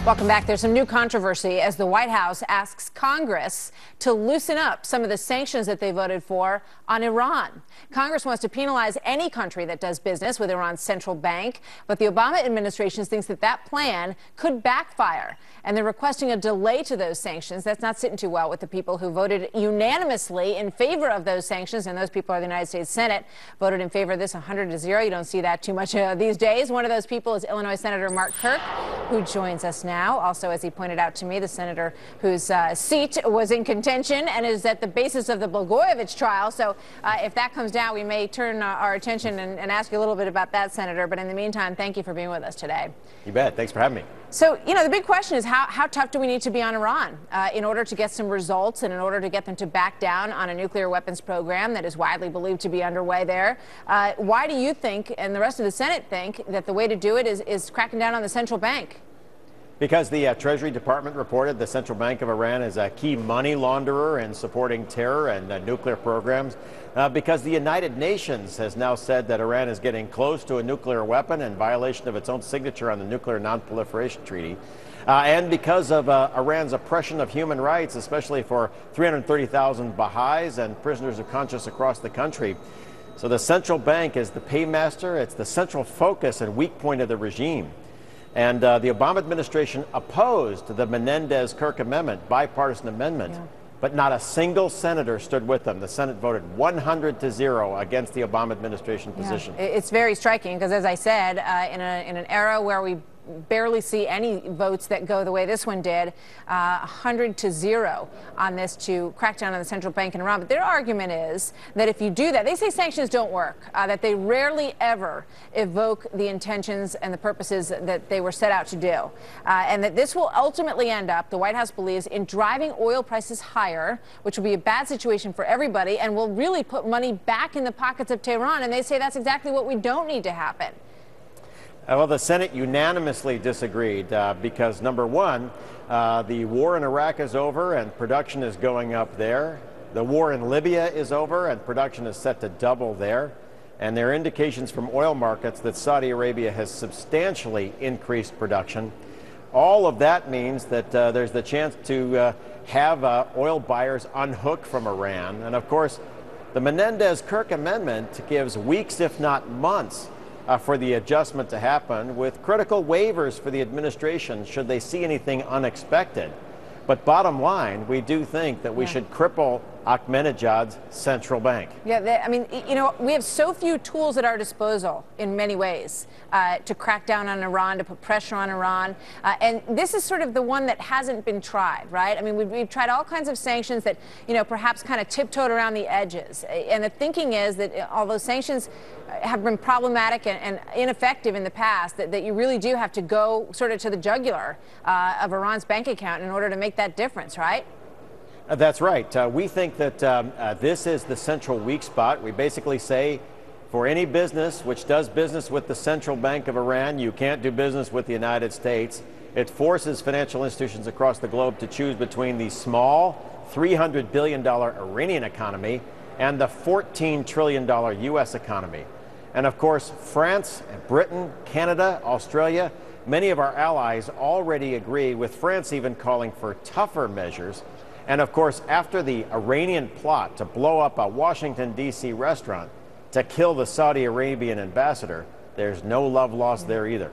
Welcome back. There's some new controversy as the White House asks Congress to loosen up some of the sanctions that they voted for on Iran. Congress wants to penalize any country that does business with Iran's central bank, but the Obama administration thinks that that plan could backfire, and they're requesting a delay to those sanctions. That's not sitting too well with the people who voted unanimously in favor of those sanctions, and those people are the United States Senate, voted in favor of this 100-0. You don't see that too much these days. One of those people is Illinois Senator Mark Kirk, who joins us now. Also, as he pointed out to me, the senator whose seat was in contention and is at the basis of the Blagojevich trial. So if that comes down, we may turn our attention and ask you a little bit about that, Senator. But in the meantime, thank you for being with us today. You bet. Thanks for having me. So, the big question is how tough do we need to be on Iran in order to get some results and in order to get them to back down on a nuclear weapons program that is widely believed to be underway there? Why do you think, and the rest of the Senate think, that the way to do it is cracking down on the central bank? Because the Treasury Department reported the Central Bank of Iran is a key money launderer in supporting terror and nuclear programs. Because the United Nations has now said that Iran is getting close to a nuclear weapon in violation of its own signature on the Nuclear Non-Proliferation Treaty. And because of Iran's oppression of human rights, especially for 330,000 Baha'is and prisoners of conscience across the country. So the central bank is the paymaster. It's the central focus and weak point of the regime. And the Obama administration opposed the Menendez-Kirk amendment, bipartisan amendment, but not a single senator stood with them. The Senate voted 100-0 against the Obama administration position. It's very striking because, as I said, in an era where we barely see any votes that go the way this one did, 100-0 on this to crack down on the central bank in Iran. But their argument is that if you do that, they say sanctions don't work, that they rarely ever evoke the intentions and the purposes that they were set out to do, and that this will ultimately end up, the White House believes, in driving oil prices higher, which will be a bad situation for everybody and will really put money back in the pockets of Tehran. And they say that's exactly what we don't need to happen. Well, the Senate unanimously disagreed because, number one, the war in Iraq is over and production is going up there. The war in Libya is over and production is set to double there. And there are indications from oil markets that Saudi Arabia has substantially increased production. All of that means that there's the chance to have oil buyers unhook from Iran. And, of course, the Menendez-Kirk amendment gives weeks, if not months, for the adjustment to happen, with critical waivers for the administration should they see anything unexpected. But bottom line, we do think that we should cripple Ahmadinejad's central bank. Yeah, I mean, we have so few tools at our disposal in many ways to crack down on Iran, to put pressure on Iran. And this is sort of the one that hasn't been tried, right? I mean, we've tried all kinds of sanctions that, perhaps kind of tiptoed around the edges. And the thinking is that although sanctions have been problematic and ineffective in the past, that you really do have to go sort of to the jugular of Iran's bank account in order to make that difference, right? That's right. We think that this is the central weak spot. We basically say for any business which does business with the central bank of Iran, you can't do business with the United States. It forces financial institutions across the globe to choose between the small $300 billion Iranian economy and the $14 trillion U.S. economy. And of course, France, Britain, Canada, Australia, many of our allies already agree, with France even calling for tougher measures. And of course, after the Iranian plot to blow up a Washington, D.C. restaurant to kill the Saudi Arabian ambassador, there's no love lost there either.